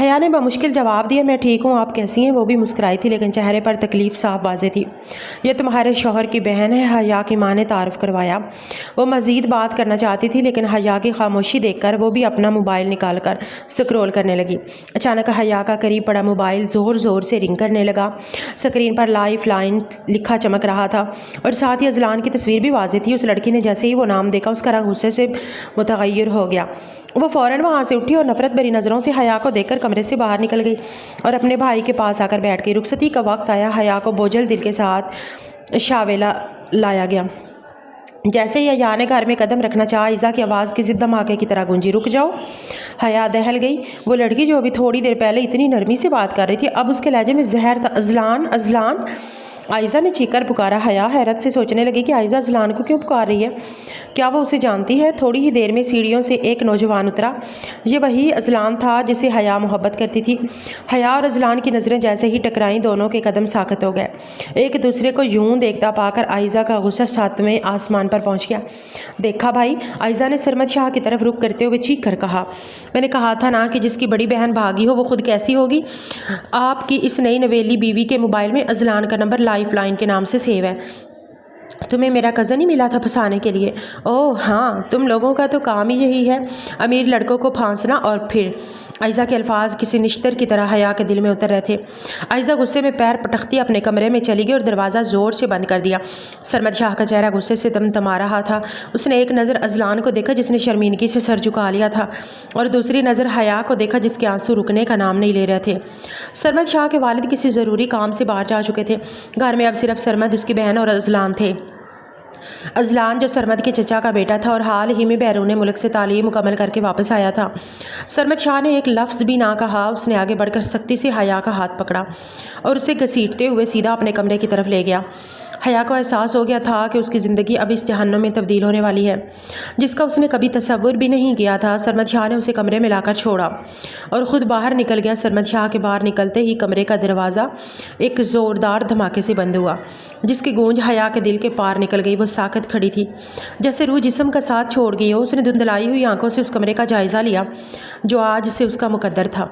حیا نے بمشکل جواب دیا، میں ٹھیک ہوں، آپ کیسی ہیں؟ وہ بھی مسکرائی تھی لیکن چہرے پر تکلیف صاف واضح تھی۔ یہ تمہارے شوہر کی بہن ہے، حیا کی ماں نے تعارف کروایا۔ وہ مزید بات کرنا چاہتی تھی لیکن حیا کی خاموشی دیکھ کر وہ بھی اپنا موبائل نکال کر سکرول کرنے لگی۔ اچانک حیا کا قریب پڑا موبائل زور زور سے رنگ کرنے لگا۔ اسکرین پر لائف لائن لکھا چمک رہا تھا اور ساتھ ہی اذلان کی تصویر بھی واضح تھی۔ اس لڑکی نے جیسے ہی وہ نام دیکھا اس کا رنگ غصے سے متغیر ہو گیا۔ وہ فوراً وہاں سے اٹھی اور نفرت بھری نظروں سے حیا کو دیکھ کر کمرے سے باہر نکل گئی اور اپنے بھائی کے پاس آ کر بیٹھ گئی۔ رخصتی کا وقت آیا، حیا کو بوجھل دل کے ساتھ شاویلا لایا گیا۔ جیسے ہی حیا نے گھر میں قدم رکھنا چاہا، عائزہ کی آواز کسی دھماکے کی طرح گونجی، رک جاؤ۔ حیا دہل گئی۔ وہ لڑکی جو ابھی تھوڑی دیر پہلے اتنی نرمی سے بات کر رہی تھی اب اس کے لہجے میں زہر تھا۔ اذلان، اذلان، عائزہ نے چیخ کر پکارا۔ حیا حیرت سے سوچنے لگی کہ عائزہ اذلان کو کیوں پکار رہی ہے، کیا وہ اسے جانتی ہے؟ تھوڑی ہی دیر میں سیڑھیوں سے ایک نوجوان اترا۔ یہ وہی اذلان تھا جس سے حیا محبت کرتی تھی۔ حیا اور اذلان کی نظریں جیسے ہی ٹکرائیں دونوں کے قدم ساکت ہو گئے۔ ایک دوسرے کو یوں دیکھتا پا کر عائزہ کا غصہ ساتویں آسمان پر پہنچ گیا۔ دیکھا بھائی، عائزہ نے سرمد شاہ کی طرف رخ کرتے ہوئے چیخ کر کہا، میں نے کہا تھا نا کہ جس کی بڑی بہن بھاگی ہو وہ خود کیسی ہوگی؟ آپ کی اس نئی نویلی بیوی کے موبائل میں اذلان کا نمبر لائف لائن کے نام سے سیو ہے۔ تمہیں میرا کزن ہی ملا تھا پھنسانے کے لیے؟ اوہ ہاں، تم لوگوں کا تو کام ہی یہی ہے، امیر لڑکوں کو پھانسنا اور پھر۔ عائزہ کے الفاظ کسی نشتر کی طرح حیا کے دل میں اتر رہے تھے۔ عائزہ غصے میں پیر پٹکتی اپنے کمرے میں چلی گئی اور دروازہ زور سے بند کر دیا۔ سرمد شاہ کا چہرہ غصے سے تمتما رہا تھا۔ اس نے ایک نظر اذلان کو دیکھا جس نے شرمندگی سے سر جھکا لیا تھا اور دوسری نظر حیا کو دیکھا جس کے آنسو رکنے کا نام نہیں لے رہے تھے۔ سرمد شاہ کے والد کسی ضروری کام سے باہر جا چکے تھے۔ گھر میں اب صرف سرمد، اس کی بہن اور اذلان تھے۔ اذلان جو سرمد کے چچا کا بیٹا تھا اور حال ہی میں بیرون ملک سے تعلیم مکمل کر کے واپس آیا تھا۔ سرمد شاہ نے ایک لفظ بھی نہ کہا۔ اس نے آگے بڑھ کر سختی سے حیا کا ہاتھ پکڑا اور اسے گھسیٹتے ہوئے سیدھا اپنے کمرے کی طرف لے گیا۔ حیا کو احساس ہو گیا تھا کہ اس کی زندگی اب اس جہنم میں تبدیل ہونے والی ہے جس کا اس نے کبھی تصور بھی نہیں کیا تھا۔ سرمد شاہ نے اسے کمرے میں لا کر چھوڑا اور خود باہر نکل گیا۔ سرمد شاہ کے باہر نکلتے ہی کمرے کا دروازہ ایک زوردار دھماکے سے بند ہوا جس کی گونج حیا کے دل کے پار نکل گئی۔ وہ ساکت کھڑی تھی جیسے روح جسم کا ساتھ چھوڑ گئی ہو۔ اس نے دھندلائی ہوئی آنکھوں سے اس کمرے کا جائزہ لیا جو آج سے اس کا مقدر تھا۔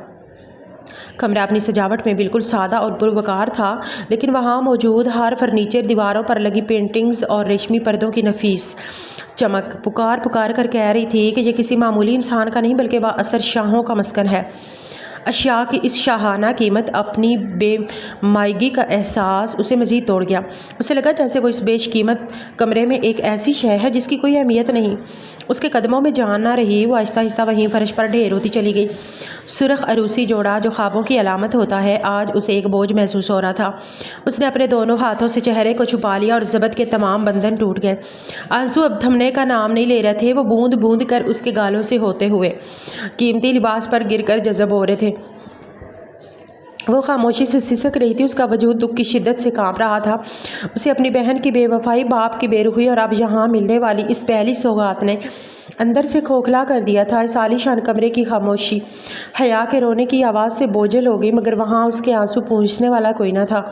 کمرہ اپنی سجاوٹ میں بالکل سادہ اور پروقار تھا لیکن وہاں موجود ہر فرنیچر، دیواروں پر لگی پینٹنگز اور ریشمی پردوں کی نفیس چمک پکار پکار کر کہہ رہی تھی کہ یہ کسی معمولی انسان کا نہیں بلکہ با اثر شاہوں کا مسکن ہے۔ اشیاء کی اس شاہانہ قیمت، اپنی بے مائگی کا احساس اسے مزید توڑ گیا۔ اسے لگا جیسے وہ اس بیش قیمت کمرے میں ایک ایسی شے ہے جس کی کوئی اہمیت نہیں۔ اس کے قدموں میں جان نہ رہی۔ وہ آہستہ آہستہ وہیں فرش پر ڈھیر ہوتی چلی گئی۔ سرخ عروسی جوڑا جو خوابوں کی علامت ہوتا ہے آج اسے ایک بوجھ محسوس ہو رہا تھا۔ اس نے اپنے دونوں ہاتھوں سے چہرے کو چھپا لیا اور ضبط کے تمام بندھن ٹوٹ گئے۔ آنسو اب تھمنے کا نام نہیں لے رہے تھے۔ وہ بوند بوند کر اس کے گالوں سے ہوتے ہوئے قیمتی لباس پر گر کر جذب ہو رہے تھے۔ وہ خاموشی سے سسک رہی تھی۔ اس کا وجود دکھ کی شدت سے کانپ رہا تھا۔ اسے اپنی بہن کی بے وفائی، باپ کی بے رخی اور اب یہاں ملنے والی اس پہلی سوغات نے اندر سے کھوکھلا کر دیا تھا۔ اس عالیشان کمرے کی خاموشی حیا کے رونے کی آواز سے بوجھل ہو گئی مگر وہاں اس کے آنسو پوچھنے والا کوئی نہ تھا۔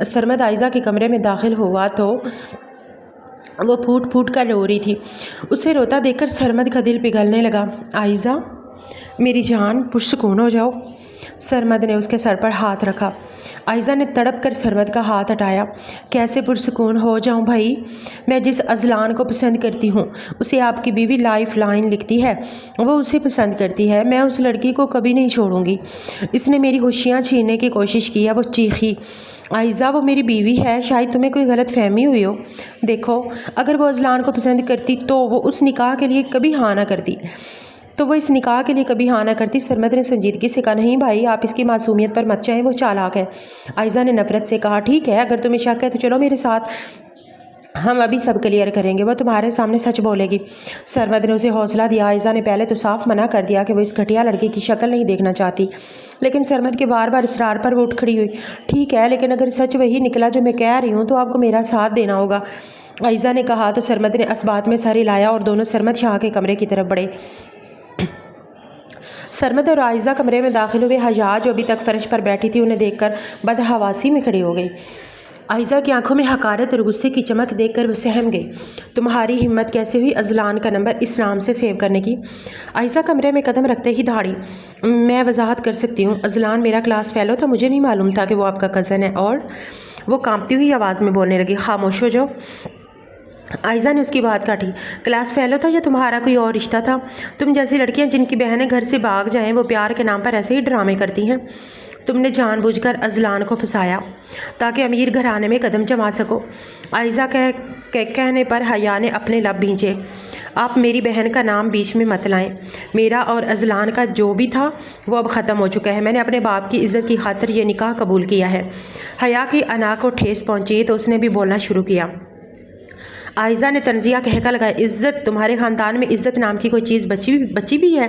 سرمد عائزہ کے کمرے میں داخل ہوا تو وہ پھوٹ پھوٹ کر رو رہی تھی۔ اسے روتا دیکھ کر سرمد کا دل پگھلنے لگا۔ عائزہ میری جان، پرسکون ہو جاؤ۔ سرمد نے اس کے سر پر ہاتھ رکھا۔ عائزہ نے تڑپ کر سرمد کا ہاتھ ہٹایا۔ کیسے پرسکون ہو جاؤں بھائی؟ میں جس اذلان کو پسند کرتی ہوں اسے آپ کی بیوی لائف لائن لکھتی ہے، وہ اسے پسند کرتی ہے۔ میں اس لڑکی کو کبھی نہیں چھوڑوں گی۔ اس نے میری خوشیاں چھیننے کی کوشش کی ہے۔ وہ چیخی۔ عائزہ وہ میری بیوی ہے، شاید تمہیں کوئی غلط فہمی ہوئی ہو۔ دیکھو، اگر وہ اذلان کو پسند کرتی تو وہ اس نکاح کے لیے کبھی ہاں نہ کرتی۔ سرمد نے سنجیدگی سے کہا، نہیں بھائی، آپ اس کی معصومیت پر مت جائیں، وہ چالاک ہے۔ عائزہ نے نفرت سے کہا، ٹھیک ہے، اگر تمہیں شک ہے تو چلو میرے ساتھ، ہم ابھی سب کلیئر کریں گے، وہ تمہارے سامنے سچ بولے گی۔ سرمد نے اسے حوصلہ دیا۔ عائزہ نے پہلے تو صاف منع کر دیا کہ وہ اس گھٹیا لڑکی کی شکل نہیں دیکھنا چاہتی لیکن سرمد کے بار بار اصرار پر وہ اٹھ کھڑی ہوئی۔ ٹھیک ہے، لیکن اگر سچ وہی نکلا جو میں کہہ رہی ہوں تو آپ کو میرا ساتھ دینا ہوگا، عائزہ نے کہا تو سرمد نے اس بات میں سر ہلایا اور دونوں سرمد شاہ کے کمرے کی طرف بڑھے۔ سرمد اور عائزہ کمرے میں داخل ہوئے۔ حیا جو ابھی تک فرش پر بیٹھی تھی انہیں دیکھ کر بدحواسی میں کھڑی ہو گئی۔ عائزہ کی آنکھوں میں حقارت اور غصے کی چمک دیکھ کر وہ سہم گئی۔ تمہاری ہمت کیسے ہوئی اذلان کا نمبر اس نام سے سیو کرنے کی؟ عائزہ کمرے میں قدم رکھتے ہی دھاڑی۔ میں وضاحت کر سکتی ہوں، اذلان میرا کلاس فیلو تھا، مجھے نہیں معلوم تھا کہ وہ آپ کا کزن ہے۔ اور وہ کانپتی ہوئی آواز میں بولنے لگی، خاموش ہو جاؤ۔ عائزہ نے اس کی بات کاٹی۔ کلاس فیلو تھا یا تمہارا کوئی اور رشتہ تھا؟ تم جیسی لڑکیاں جن کی بہنیں گھر سے بھاگ جائیں وہ پیار کے نام پر ایسے ہی ڈرامے کرتی ہیں۔ تم نے جان بوجھ کر اذلان کو پھنسایا تاکہ امیر گھرانے میں قدم جما سکو۔ عائزہ کہنے پر حیا نے اپنے لب بھینچے۔ آپ میری بہن کا نام بیچ میں مت لائیں۔ میرا اور اذلان کا جو بھی تھا وہ اب ختم ہو چکا ہے۔ میں نے اپنے باپ کی عزت کی خاطر یہ نکاح قبول کیا ہے۔ حیا کی انا کو ٹھیس پہنچی تو اس نے بھی بولنا شروع کیا۔ عائزہ نے طنزیہ کہکا لگایا، عزت؟ تمہارے خاندان میں عزت نام کی کوئی چیز بچی بھی ہے؟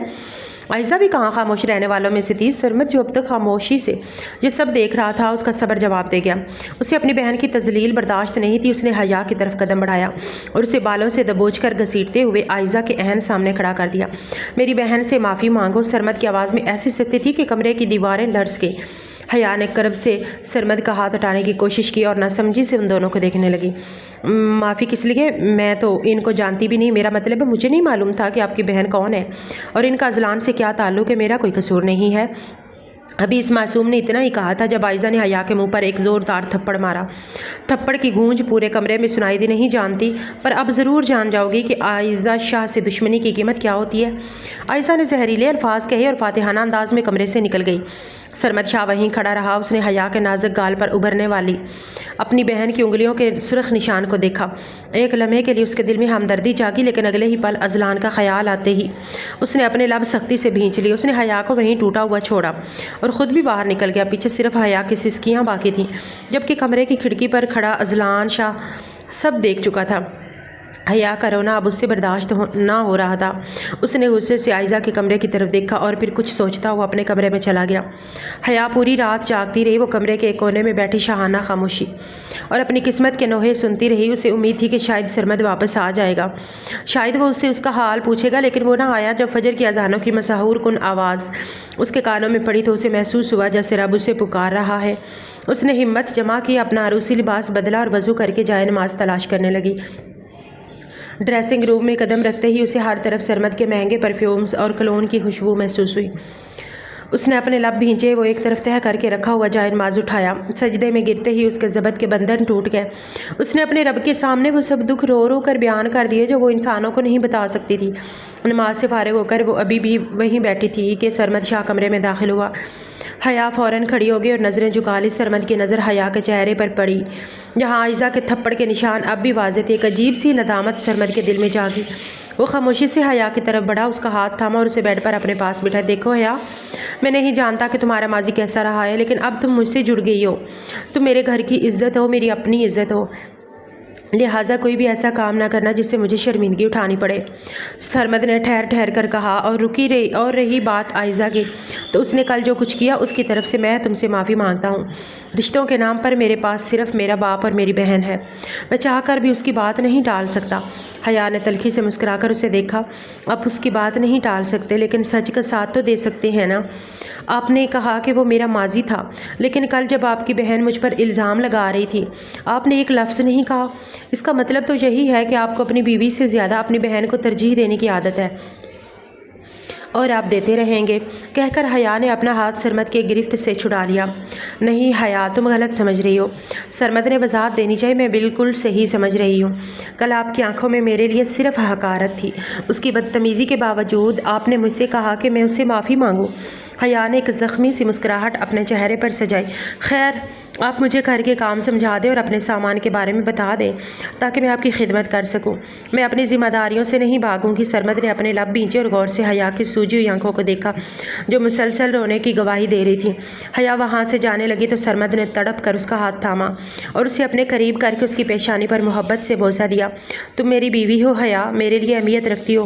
عائزہ بھی کہاں خاموش رہنے والوں میں سے تھی۔ سرمد جو اب تک خاموشی سے یہ سب دیکھ رہا تھا اس کا صبر جواب دے گیا۔ اسے اپنی بہن کی تذلیل برداشت نہیں تھی۔ اس نے حیا کی طرف قدم بڑھایا اور اسے بالوں سے دبوچ کر گھسیٹتے ہوئے عائزہ کے عین سامنے کھڑا کر دیا۔ میری بہن سے معافی مانگو۔ سرمد کی آواز میں ایسی سختی تھی کہ کمرے کی دیواریں لرز گئی۔ حیا نے کرب سے سرمد کا ہاتھ ہٹانے کی کوشش کی اور ناسمجھی سے ان دونوں کو دیکھنے لگی۔ معافی کس لیے؟ میں تو ان کو جانتی بھی نہیں۔ میرا مطلب ہے مجھے نہیں معلوم تھا کہ آپ کی بہن کون ہے اور ان کا اذلان سے کیا تعلق ہے۔ میرا کوئی قصور نہیں ہے۔ ابھی اس معصوم نے اتنا ہی کہا تھا جب عائزہ نے حیا کے منہ پر ایک زوردار تھپڑ مارا۔ تھپڑ کی گونج پورے کمرے میں سنائی دی۔ نہیں جانتی، پر اب ضرور جان جاؤ گی کہ عائزہ شاہ سے دشمنی کی قیمت کیا ہوتی ہے۔ عائزہ نے زہریلے الفاظ کہے اور فاتحانہ انداز میں کمرے سے نکل گئی۔ سرمد شاہ وہیں کھڑا رہا۔ اس نے حیا کے نازک گال پر ابھرنے والی اپنی بہن کی انگلیوں کے سرخ نشان کو دیکھا۔ ایک لمحے کے لیے اس کے دل میں ہمدردی جاگی، لیکن اگلے ہی پل اذلان کا خیال آتے ہی اس نے اپنے لب سختی سے بھینچ لیے۔ اس نے حیا کو وہیں ٹوٹا ہوا چھوڑا اور خود بھی باہر نکل گیا۔ پیچھے صرف حیا کی سسکیاں باقی تھیں، جبکہ کمرے کی کھڑکی پر کھڑا اذلان شاہ سب دیکھ چکا تھا۔ حیا کا رونا اب اس سے برداشت نہ ہو رہا تھا۔ اس نے غصے سے عائزہ کے کمرے کی طرف دیکھا اور پھر کچھ سوچتا ہوا اپنے کمرے میں چلا گیا۔ حیا پوری رات جاگتی رہی۔ وہ کمرے کے ایک کونے میں بیٹھی شاہانہ خاموشی اور اپنی قسمت کے نوحے سنتی رہی۔ اسے امید تھی کہ شاید سرمد واپس آ جائے گا، شاید وہ اس سے اس کا حال پوچھے گا، لیکن وہ نہ آیا۔ جب فجر کی اذانوں کی مسحور کن آواز اس کے کانوں میں پڑی تو اسے محسوس ہوا جیسے رب اسے پکار رہا ہے۔ اس نے ہمت جمع کی، اپنا عروسی لباس بدلا اور وضو کر کے جائے نماز تلاش کرنے لگی۔ ڈریسنگ روم میں قدم رکھتے ہی اسے ہر طرف سرمد کے مہنگے پرفیومز اور کلون کی خوشبو محسوس ہوئی۔ اس نے اپنے لب بھینچے، وہ ایک طرف تہہ کر کے رکھا ہوا جائے نماز اٹھایا۔ سجدے میں گرتے ہی اس کے ضبط کے بندھن ٹوٹ گئے۔ اس نے اپنے رب کے سامنے وہ سب دکھ رو رو کر بیان کر دیے جو وہ انسانوں کو نہیں بتا سکتی تھی۔ نماز سے فارغ ہو کر وہ ابھی بھی وہیں بیٹھی تھی کہ سرمد شاہ کمرے میں داخل ہوا۔ حیا فوراً کھڑی ہو گئی اور نظریں جھکا لی۔ سرمد کی نظر حیا کے چہرے پر پڑی جہاں عائزہ کے تھپڑ کے نشان اب بھی واضح تھے۔ ایک عجیب سی ندامت سرمد کے دل میں جاگی۔ وہ خاموشی سے حیا کی طرف بڑھا، اس کا ہاتھ تھاما اور اسے بیڈ پر اپنے پاس بٹھا۔ دیکھو حیا، میں نہیں جانتا کہ تمہارا ماضی کیسا رہا ہے، لیکن اب تم مجھ سے جڑ گئی ہو۔ تم میرے گھر کی عزت ہو، میری اپنی عزت ہو، لہٰذا کوئی بھی ایسا کام نہ کرنا جس سے مجھے شرمندگی اٹھانی پڑے۔ سرمد نے ٹھہر کر کہا۔ اور رہی بات عائزہ کی، تو اس نے کل جو کچھ کیا اس کی طرف سے میں تم سے معافی مانگتا ہوں۔ رشتوں کے نام پر میرے پاس صرف میرا باپ اور میری بہن ہے، میں چاہ کر بھی اس کی بات نہیں ٹال سکتا۔ حیا نے تلخی سے مسکرا کر اسے دیکھا۔ آپ اس کی بات نہیں ٹال سکتے، لیکن سچ کا ساتھ تو دے سکتے ہیں نا۔ آپ نے کہا کہ وہ میرا ماضی تھا، لیکن کل جب آپ کی بہن مجھ پر الزام لگا رہی تھی آپ نے ایک لفظ نہیں کہا۔ اس کا مطلب تو یہی ہے کہ آپ کو اپنی بیوی سے زیادہ اپنی بہن کو ترجیح دینے کی عادت ہے، اور آپ دیتے رہیں گے، کہہ کر حیا نے اپنا ہاتھ سرمد کے گرفت سے چھڑا لیا۔ نہیں حیا، تم غلط سمجھ رہی ہو۔ سرمد نے وضاحت دینی چاہیے۔ میں بالکل صحیح سمجھ رہی ہوں۔ کل آپ کی آنکھوں میں میرے لیے صرف حقارت تھی۔ اس کی بدتمیزی کے باوجود آپ نے مجھ سے کہا کہ میں اس سے معافی مانگوں۔ حیا نے ایک زخمی سی مسکراہٹ اپنے چہرے پر سجائی۔ خیر، آپ مجھے گھر کے کام سمجھا دیں اور اپنے سامان کے بارے میں بتا دیں تاکہ میں آپ کی خدمت کر سکوں۔ میں اپنی ذمہ داریوں سے نہیں بھاگوں گی۔ سرمد نے اپنے لب بھینچے اور غور سے حیا کی سوجی ہوئی آنکھوں کو دیکھا جو مسلسل رونے کی گواہی دے رہی تھی۔ حیا وہاں سے جانے لگی تو سرمد نے تڑپ کر اس کا ہاتھ تھاما اور اسے اپنے قریب کر کے اس کی پیشانی پر محبت سے بوسہ دیا۔ تم میری بیوی ہو حیا، میرے لیے اہمیت رکھتی ہو،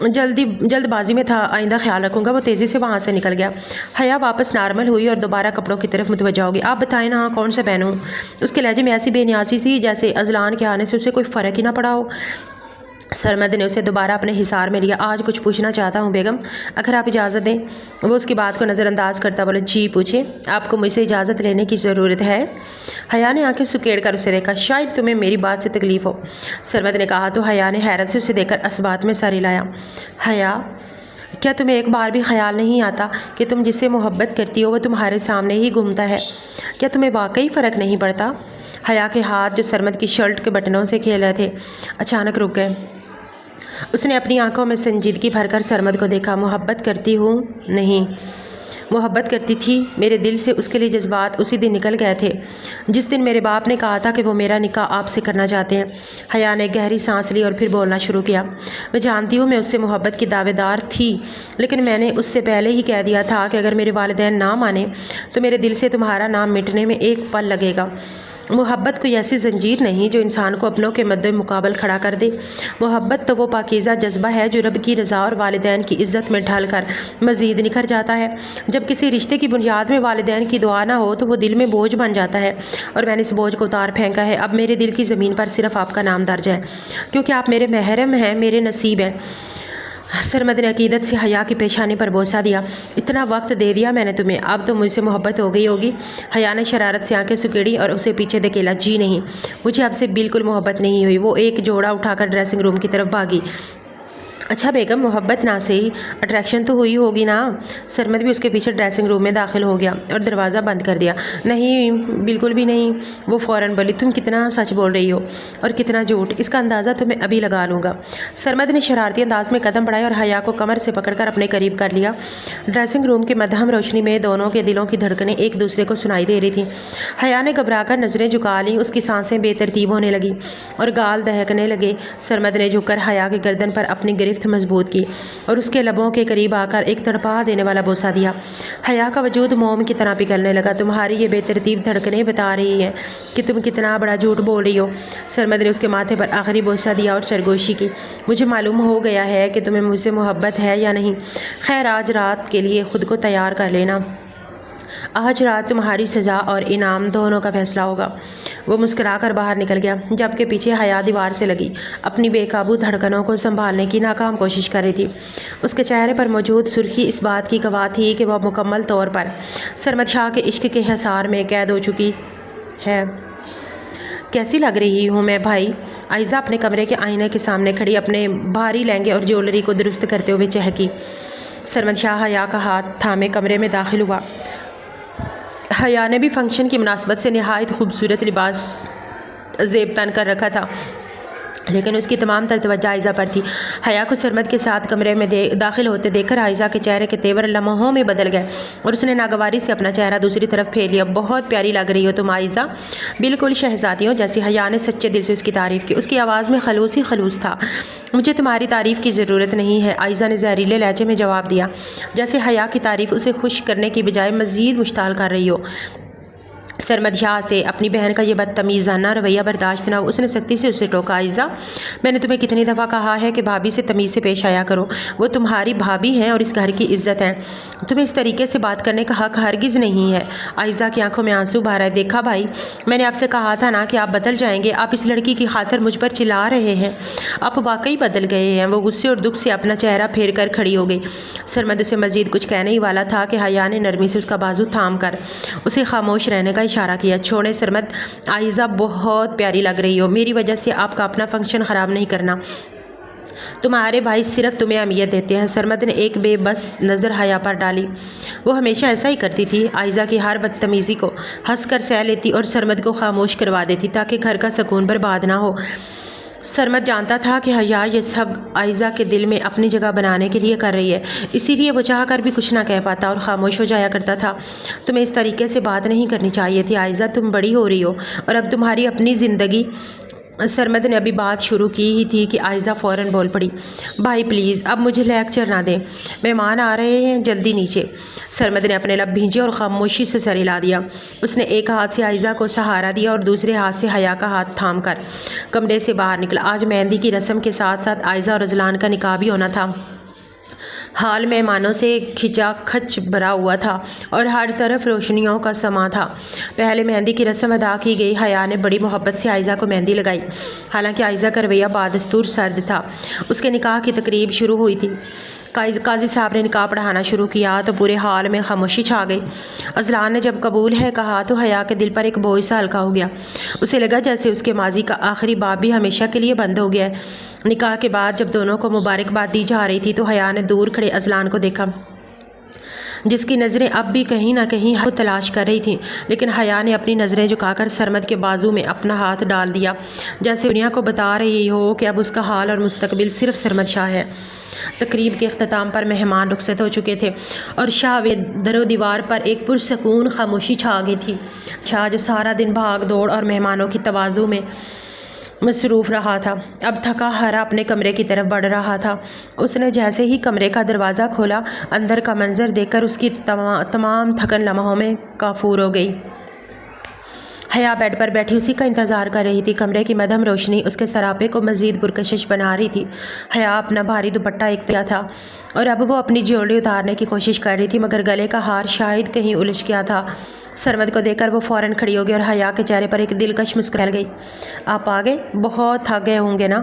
جلد بازی میں تھا، آئندہ خیال رکھوں گا۔ وہ تیزی سے وہاں سے نکل گیا۔ حیا واپس نارمل ہوئی اور دوبارہ کپڑوں کی طرف متوجہ ہوگی۔ آپ بتائیں نا کون سے پہنوں؟ اس کے لہجے میں ایسی بے نیازی تھی جیسے اذلان کے آنے سے اسے کوئی فرق ہی نہ پڑا ہو۔ سرمد نے اسے دوبارہ اپنے حصار میں لیا۔ آج کچھ پوچھنا چاہتا ہوں بیگم، اگر آپ اجازت دیں۔ وہ اس کی بات کو نظر انداز کرتا بولا، جی پوچھیں، آپ کو مجھ سے اجازت لینے کی ضرورت ہے؟ حیا نے آنکھیں سکیڑ کر اسے دیکھا۔ شاید تمہیں میری بات سے تکلیف ہو، سرمد نے کہا تو حیا نے حیرت سے اسے دیکھ کر اسبات میں سر ہلایا۔ حیا، کیا تمہیں ایک بار بھی خیال نہیں آتا کہ تم جس سے محبت کرتی ہو وہ تمہارے سامنے ہی گھومتا ہے؟ کیا تمہیں واقعی فرق نہیں پڑتا؟ حیا کے ہاتھ جو سرمد کی شرٹ کے بٹنوں سے کھیل رہے تھے اچانک رک گئے۔ اس نے اپنی آنکھوں میں سنجیدگی بھر کر سرمد کو دیکھا۔ محبت کرتی ہوں؟ نہیں، محبت کرتی تھی۔ میرے دل سے اس کے لیے جذبات اسی دن نکل گئے تھے جس دن میرے باپ نے کہا تھا کہ وہ میرا نکاح آپ سے کرنا چاہتے ہیں۔ حیا نے گہری سانس لی اور پھر بولنا شروع کیا۔ میں جانتی ہوں میں اس سے محبت کی دعوے دار تھی، لیکن میں نے اس سے پہلے ہی کہہ دیا تھا کہ اگر میرے والدین نہ مانیں تو میرے دل سے تمہارا نام مٹنے میں ایک پل لگے گا۔ محبت کوئی ایسی زنجیر نہیں جو انسان کو اپنوں کے مد مقابل کھڑا کر دے۔ محبت تو وہ پاکیزہ جذبہ ہے جو رب کی رضا اور والدین کی عزت میں ڈھل کر مزید نکھر جاتا ہے۔ جب کسی رشتے کی بنیاد میں والدین کی دعا نہ ہو تو وہ دل میں بوجھ بن جاتا ہے، اور میں نے اس بوجھ کو اتار پھینکا ہے۔ اب میرے دل کی زمین پر صرف آپ کا نام درج ہے، کیونکہ آپ میرے محرم ہیں، میرے نصیب ہیں۔ سرمد نے عقیدت سے حیا کی پیشانی پر بوسہ دیا۔ اتنا وقت دے دیا میں نے تمہیں، اب تو مجھ سے محبت ہو گئی ہوگی؟ حیا نے شرارت سے آنکھیں سکیڑی اور اسے پیچھے دھکیلا۔ جی نہیں، مجھے اب سے بالکل محبت نہیں ہوئی۔ وہ ایک جوڑا اٹھا کر ڈریسنگ روم کی طرف بھاگی۔ اچھا بیگم، محبت نہ صحیح، اٹریکشن تو ہوئی ہوگی نا؟ سرمد بھی اس کے پیچھے ڈریسنگ روم میں داخل ہو گیا اور دروازہ بند کر دیا۔ نہیں، بالکل بھی نہیں، وہ فوراً بولی۔ تم کتنا سچ بول رہی ہو اور کتنا جھوٹ، اس کا اندازہ تو میں ابھی لگا لوں گا۔ سرمد نے شرارتی انداز میں قدم بڑھائے اور حیا کو کمر سے پکڑ کر اپنے قریب کر لیا۔ ڈریسنگ روم کی مدھم روشنی میں دونوں کے دلوں کی دھڑکنیں ایک دوسرے کو سنائی دے رہی تھیں۔ حیا نے گھبرا کر نظریں جھکا لیں، اس کی سانسیں بے ترتیب ہونے لگیں اور گال دہکنے لگے۔ سرمد نے جھک کر حیا کی گردن پر اپنی گرفت مضبوط کی اور اس کے لبوں کے قریب آ کر ایک تڑپا دینے والا بوسہ دیا۔ حیا کا وجود موم کی طرح پگھلنے لگا۔ تمہاری یہ بے ترتیب دھڑکنیں بتا رہی ہیں کہ تم کتنا بڑا جھوٹ بول رہی ہو۔ سرمد نے اس کے ماتھے پر آخری بوسہ دیا اور سرگوشی کی۔ مجھے معلوم ہو گیا ہے کہ تمہیں مجھ سے محبت ہے یا نہیں۔ خیر، آج رات کے لیے خود کو تیار کر لینا۔ آج رات تمہاری سزا اور انعام دونوں کا فیصلہ ہوگا۔ وہ مسکرا کر باہر نکل گیا، جبکہ پیچھے حیا دیوار سے لگی اپنی بے قابو دھڑکنوں کو سنبھالنے کی ناکام کوشش کر رہی تھی۔ اس کے چہرے پر موجود سرخی اس بات کی گواہ تھی کہ وہ مکمل طور پر سرمد شاہ کے عشق کے حصار میں قید ہو چکی ہے۔ کیسی لگ رہی ہوں میں بھائی؟ عائزہ اپنے کمرے کے آئینے کے سامنے کھڑی اپنے بھاری لہنگے اور جیولری کو درست کرتے ہوئے چہکی۔ سرمد شاہ حیا کا ہاتھ تھامے کمرے میں داخل ہوا۔ حیا نے بھی فنکشن کی مناسبت سے نہایت خوبصورت لباس زیب تن کر رکھا تھا، لیکن اس کی تمام تر توجہ عائزہ پر تھی۔ حیا کو سرمد کے ساتھ کمرے میں داخل ہوتے دیکھ کر عائزہ کے چہرے کے تیور لمحوں میں بدل گئے اور اس نے ناگواری سے اپنا چہرہ دوسری طرف پھیر لیا۔ بہت پیاری لگ رہی ہو تم عائزہ، بالکل شہزادیوں جیسی۔ حیا نے سچے دل سے اس کی تعریف کی۔ اس کی آواز میں خلوص ہی خلوص تھا۔ مجھے تمہاری تعریف کی ضرورت نہیں ہے، عائزہ نے زہریلے لہجے میں جواب دیا، جیسے حیا کی تعریف اسے خوش کرنے کی بجائے مزید مشتعل کر رہی ہو۔ سرمد شاہ سے اپنی بہن کا یہ بدتمیزانہ رویہ برداشت نہ ہو۔ اس نے سختی سے اسے ٹوکا۔ عائزہ، میں نے تمہیں کتنی دفعہ کہا ہے کہ بھابھی سے تمیز سے پیش آیا کرو، وہ تمہاری بھابھی ہیں اور اس گھر کی عزت ہیں، تمہیں اس طریقے سے بات کرنے کا حق ہرگز نہیں ہے۔ عائزہ کی آنکھوں میں آنسو بہہ رہے۔ دیکھا بھائی، میں نے آپ سے کہا تھا نا کہ آپ بدل جائیں گے، آپ اس لڑکی کی خاطر مجھ پر چلا رہے ہیں، آپ واقعی بدل گئے ہیں۔ وہ غصے اور دکھ سے اپنا چہرہ پھیر کر کھڑی ہو گئی۔ سرمد اسے مزید کچھ کہنے ہی والا تھا کہ حیا نے نرمی سے اس کا بازو تھام کر اسے خاموش رہنے کا اشارہ کیا۔ چھوڑیں سرمد، عائزہ بہت پیاری لگ رہی ہو، میری وجہ سے آپ کا اپنا فنکشن خراب نہیں کرنا، تمہارے بھائی صرف تمہیں اہمیت دیتے ہیں۔ سرمد نے ایک بے بس نظر حیا پر ڈالی۔ وہ ہمیشہ ایسا ہی کرتی تھی، عائزہ کی ہر بدتمیزی کو ہنس کر سہ لیتی اور سرمد کو خاموش کروا دیتی تاکہ گھر کا سکون برباد نہ ہو۔ سرمد جانتا تھا کہ حیا یہ سب عائزہ کے دل میں اپنی جگہ بنانے کے لیے کر رہی ہے، اسی لیے وہ چاہ کر بھی کچھ نہ کہہ پاتا اور خاموش ہو جایا کرتا تھا۔ تمہیں اس طریقے سے بات نہیں کرنی چاہیے تھی عائزہ، تم بڑی ہو رہی ہو اور اب تمہاری اپنی زندگی سرمد نے ابھی بات شروع کی ہی تھی کہ عائزہ فوراً بول پڑی، بھائی پلیز اب مجھے لیکچر نہ دیں، مہمان آ رہے ہیں، جلدی نیچے۔ سرمد نے اپنے لب بھینجے اور خاموشی سے سر ہلا دیا۔ اس نے ایک ہاتھ سے عائزہ کو سہارا دیا اور دوسرے ہاتھ سے حیا کا ہاتھ تھام کر کمرے سے باہر نکلا۔ آج مہندی کی رسم کے ساتھ ساتھ عائزہ اور اذلان کا نکاح بھی ہونا تھا۔ حال مہمانوں سے کھچا کھچ بھرا ہوا تھا اور ہر طرف روشنیوں کا سما تھا۔ پہلے مہندی کی رسم ادا کی گئی۔ حیا نے بڑی محبت سے عائزہ کو مہندی لگائی، حالانکہ عائزہ کا رویہ بادستور سرد تھا۔ اس کے نکاح کی تقریب شروع ہوئی تھی۔ قاضی صاحب نے نکاح پڑھانا شروع کیا تو پورے حال میں خاموشی چھا گئی۔ اذلان نے جب قبول ہے کہا تو حیا کے دل پر ایک بوجھ سا ہلکا ہو گیا۔ اسے لگا جیسے اس کے ماضی کا آخری باب بھی ہمیشہ کے لیے بند ہو گیا ہے۔ نکاح کے بعد جب دونوں کو مبارکباد دی جا رہی تھی تو حیا نے دور کھڑے اذلان کو دیکھا، جس کی نظریں اب بھی کہیں نہ کہیں حق کو تلاش کر رہی تھیں، لیکن حیا نے اپنی نظریں جھکا کر سرمد کے بازو میں اپنا ہاتھ ڈال دیا، جیسے دنیا کو بتا رہی ہو کہ اب اس کا حال اور مستقبل صرف سرمد شاہ ہے۔ تقریب کے اختتام پر مہمان رخصت ہو چکے تھے اور شاہ در و دیوار پر ایک پرسکون خاموشی چھا گئی تھی۔ شاہ جو سارا دن بھاگ دوڑ اور مہمانوں کی تواضع میں مصروف رہا تھا، اب تھکا ہارا اپنے کمرے کی طرف بڑھ رہا تھا۔ اس نے جیسے ہی کمرے کا دروازہ کھولا، اندر کا منظر دیکھ کر اس کی تمام تھکن لمحوں میں کافور ہو گئی۔ حیا بیڈ پر بیٹھی اسی کا انتظار کر رہی تھی۔ کمرے کی مدھم روشنی اس کے سراپے کو مزید پرکشش بنا رہی تھی۔ حیا اپنا بھاری دوپٹہ ایک طرح تھا اور اب وہ اپنی جیولری اتارنے کی کوشش کر رہی تھی، مگر گلے کا ہار شاید کہیں الجھ گیا تھا۔ سرمد کو دیکھ کر وہ فوراً کھڑی ہو گئی اور حیا کے چہرے پر ایک دلکش مسکراہٹ گئی۔ آپ آ گئے؟ بہت تھک گئے ہوں گے نا؟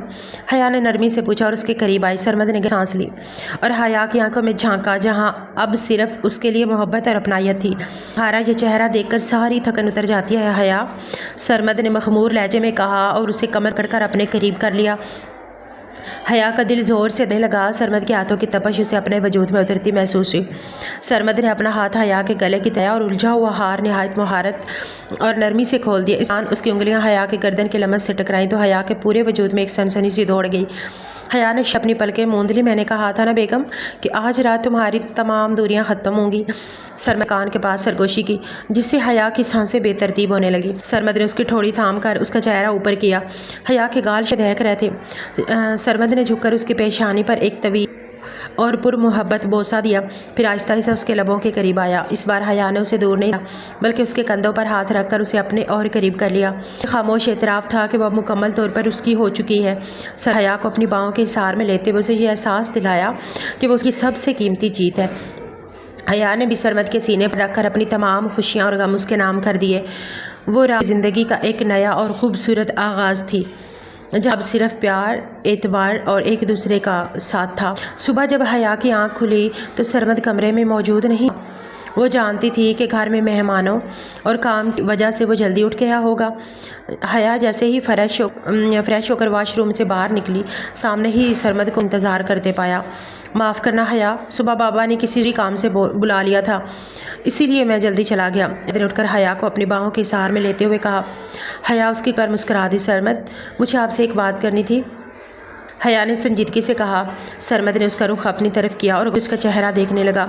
حیا نے نرمی سے پوچھا اور اس کے قریب آئی۔ سرمد نے سانس لی اور حیا کی آنکھوں میں جھانکا، جہاں اب صرف اس کے لیے محبت اور اپنائیت تھی۔ تمہارا یہ چہرہ دیکھ کر ساری تھکن اتر جاتی ہے حیا، سرمد نے مخمور لہجے میں کہا اور اسے کمر کڑ کر اپنے قریب کر لیا۔ حیا کا دل زور سے دھڑکنے لگا۔ سرمد کے ہاتھوں کی تپش اسے اپنے وجود میں اترتی محسوس ہوئی۔ سرمد نے اپنا ہاتھ حیا کے گلے کی تہہ اور الجھا ہوا ہار نہایت مہارت اور نرمی سے کھول دیا۔ اس کی انگلیاں حیا کے گردن کے لمس سے ٹکرائیں تو حیا کے پورے وجود میں ایک سنسنی سی دوڑ گئی۔ حیا نے اپنی پلکیں موند لی۔ میں نے کہا تھا نا بیگم کہ آج رات تمہاری تمام دوریاں ختم ہوں گی۔ سرمد کان کے پاس سرگوشی کی، جس سے حیا کی سانسیں بے ترتیب ہونے لگی۔ سرمد نے اس کی ٹھوڑی تھام کر اس کا چہرہ اوپر کیا۔ حیا کے گال دہک رہے تھے۔ سرمد نے جھک کر اس کی پیشانی پر ایک طویل اور پر محبت بوسہ دیا، پھر آہستہ آہستہ اس کے لبوں کے قریب آیا۔ اس بار حیا نے اسے دور نہیں کیا، بلکہ اس کے کندھوں پر ہاتھ رکھ کر اسے اپنے اور قریب کر لیا۔ خاموش اعتراف تھا کہ وہ اب مکمل طور پر اس کی ہو چکی ہے۔ حیا کو اپنی باہوں کے احسار میں لیتے ہوئے اسے یہ احساس دلایا کہ وہ اس کی سب سے قیمتی جیت ہے۔ حیا نے بھی سرمد کے سینے پر رکھ کر اپنی تمام خوشیاں اور غم اس کے نام کر دیے۔ وہ رات زندگی کا ایک نیا اور خوبصورت آغاز تھی، جب صرف پیار، اعتبار اور ایک دوسرے کا ساتھ تھا۔ صبح جب حیا کی آنکھ کھلی تو سرمد کمرے میں موجود نہیں تھا۔ وہ جانتی تھی کہ گھر میں مہمانوں اور کام کی وجہ سے وہ جلدی اٹھ گیا ہوگا۔ حیا جیسے ہی فریش ہو کر واش روم سے باہر نکلی، سامنے ہی سرمد کو انتظار کرتے پایا۔ معاف کرنا حیا، صبح بابا نے کسی بھی کام سے بلا لیا تھا، اسی لیے میں جلدی چلا گیا۔ ادھر اٹھ کر حیا کو اپنی باہوں کے احسار میں لیتے ہوئے کہا۔ حیا اس کی پر مسکرا دی۔ سرمد، مجھے آپ سے ایک بات کرنی تھی، حیا نے سنجیدگی سے کہا۔ سرمد نے اس کا رخ اپنی طرف کیا اور اس کا چہرہ دیکھنے لگا۔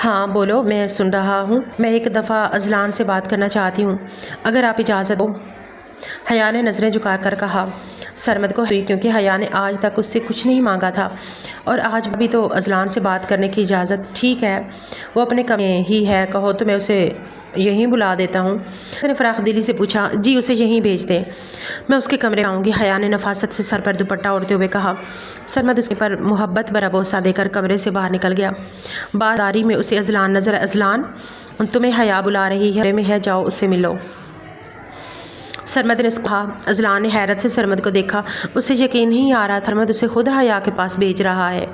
ہاں بولو، میں سن رہا ہوں۔ میں ایک دفعہ اذلان سے بات کرنا چاہتی ہوں، اگر آپ اجازت دو۔ حیا نے نظریں جھکا کر کہا۔ سرمد کو ہوئی، کیونکہ حیا نے آج تک اس سے کچھ نہیں مانگا تھا اور آج بھی تو اذلان سے بات کرنے کی اجازت۔ ٹھیک ہے، وہ اپنے کمرے میں ہی ہے، کہو تو میں اسے یہیں بلا دیتا ہوں۔ میں نے فراخ دلی سے پوچھا، جی اسے یہیں بھیج دیں، میں اس کے کمرے میں آؤں گی۔ حیا نے نفاست سے سر پر دوپٹہ اوڑھتے ہوئے کہا۔ سرمد اس پر محبت بھرا بوسہ دے کر کمرے سے باہر نکل گیا۔ بازاری میں اسے اذلان نظر۔ اذلان، تمہیں حیا بلا رہی ہے، کمرے میں ہے، جاؤ اس سے ملو۔ سرمد نے کہا۔ اذلان نے حیرت سے سرمد کو دیکھا، اسے یقین نہیں آ رہا تھا سرمد اسے خود حیا کے پاس بھیج رہا ہے۔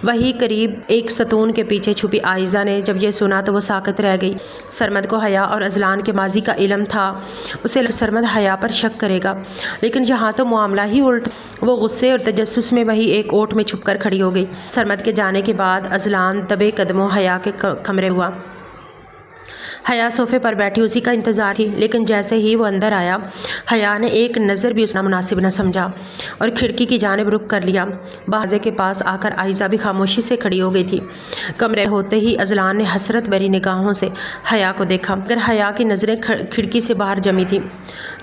وہی قریب ایک ستون کے پیچھے چھپی عائزہ نے جب یہ سنا تو وہ ساکت رہ گئی۔ سرمد کو حیا اور اذلان کے ماضی کا علم تھا، اسے سرمد حیا پر شک کرے گا، لیکن یہاں تو معاملہ ہی الٹ۔ وہ غصے اور تجسس میں وہی ایک اوٹ میں چھپ کر کھڑی ہو گئی۔ سرمد کے جانے کے بعد اذلان دبے قدموں حیا کے کمرے ہوا۔ حیا صوفے پر بیٹھی اسی کا انتظار تھی، لیکن جیسے ہی وہ اندر آیا، حیا نے ایک نظر بھی اسے مناسب نہ سمجھا اور کھڑکی کی جانب رخ کر لیا۔ دروازے کے پاس آ کر عائزہ بھی خاموشی سے کھڑی ہو گئی تھی۔ کمرے ہوتے ہی اذلان نے حسرت بھری نگاہوں سے حیا کو دیکھا، مگر حیا کی نظریں کھڑکی سے باہر جمی تھیں۔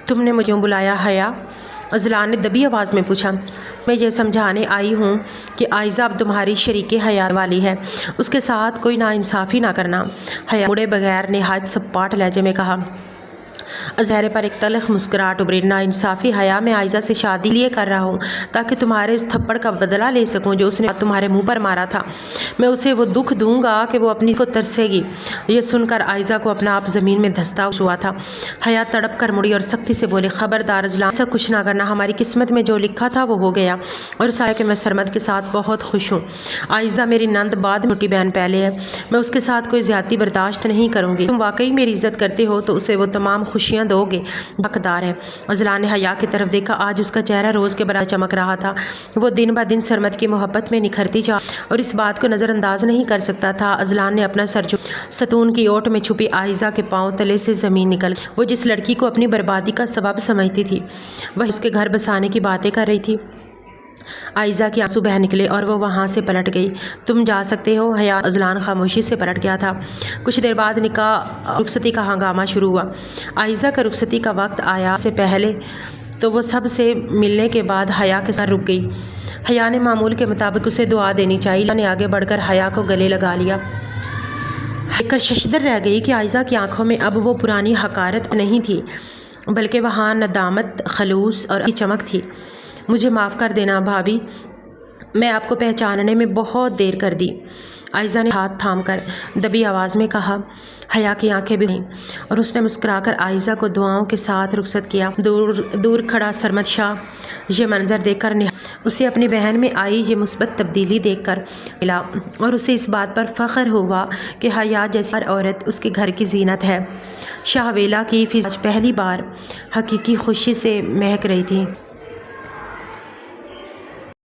تم نے مجھے بلایا حیا؟ اذلان نے دبی آواز میں پوچھا۔ میں یہ سمجھانے آئی ہوں کہ عائزہ اب تمہاری شریک حیات والی ہے، اس کے ساتھ کوئی ناانصافی نہ کرنا۔ حیا مڑے بغیر نہایت سپاٹ لہجے میں کہا۔ چہرے پر ایک تلخ مسکراہٹ ابھری۔ ناانصافی حیا، میں عائزہ سے شادی لیے کر رہا ہوں تاکہ تمہارے اس تھپڑ کا بدلہ لے سکوں جو اس نے تمہارے منہ پر مارا تھا۔ میں اسے وہ دکھ دوں گا کہ وہ اپنی کو ترسے گی۔ یہ سن کر عائزہ کو اپنا آپ زمین میں دھستا ہوا تھا۔ حیا تڑپ کر مڑی اور سختی سے بولی، خبردار اذلان، ایسا کچھ نہ کرنا، ہماری قسمت میں جو لکھا تھا وہ ہو گیا، اور سایہ کہ میں سرمد کے ساتھ بہت خوش ہوں۔ عائزہ میری نند بعد میں چھوٹی بہن پہلے ہے، میں اس کے ساتھ کوئی زیادتی برداشت نہیں کروں گی۔ تم واقعی میری عزت کرتے ہو تو اسے وہ تمام خوشیاں دو گے حقدار ہے۔ اذلان نے حیا کی طرف دیکھا۔ آج اس کا چہرہ روز کے برابر چمک رہا تھا۔ وہ دن بہ دن سرمد کی محبت میں نکھرتی جا اور اس بات کو نظر انداز نہیں کر سکتا تھا۔ اذلان نے اپنا سر جھکا۔ ستون کی اوٹ میں چھپی عائزہ کے پاؤں تلے سے زمین نکل گئی۔ وہ جس لڑکی کو اپنی بربادی کا سبب سمجھتی تھی، وہ اس کے گھر بسانے کی باتیں کر رہی تھی۔ عائزہ کے آنسو بہہ نکلے اور وہ وہاں سے پلٹ گئی۔ تم جا سکتے ہو حیا۔ اذلان خاموشی سے پلٹ گیا تھا۔ کچھ دیر بعد نکاح رخصتی کا ہنگامہ شروع ہوا۔ عائزہ کا رخصتی کا وقت آیا سے پہلے تو وہ سب سے ملنے کے بعد حیا کے ساتھ رک گئی۔ حیا نے معمول کے مطابق اسے دعا دینی چاہی، لیکن نے آگے بڑھ کر حیا کو گلے لگا لیا۔ دیکھ کر ششدر رہ گئی کہ عائزہ کی آنکھوں میں اب وہ پرانی حقارت نہیں تھی، بلکہ وہاں ندامت، خلوص اور چمک تھی۔ مجھے معاف کر دینا بھابھی، میں آپ کو پہچاننے میں بہت دیر کر دی، عائزہ نے ہاتھ تھام کر دبی آواز میں کہا۔ حیا کی آنکھیں بھی گئیں اور اس نے مسکرا کر عائزہ کو دعاؤں کے ساتھ رخصت کیا۔ دور کھڑا سرمد شاہ یہ منظر دیکھ کر اسے اپنی بہن میں آئی یہ مثبت تبدیلی دیکھ کر ملا اور اسے اس بات پر فخر ہوا کہ حیا جیسی عورت اس کے گھر کی زینت ہے۔ شاہ ویلا کی فضا آج پہلی بار حقیقی خوشی سے مہک رہی تھی۔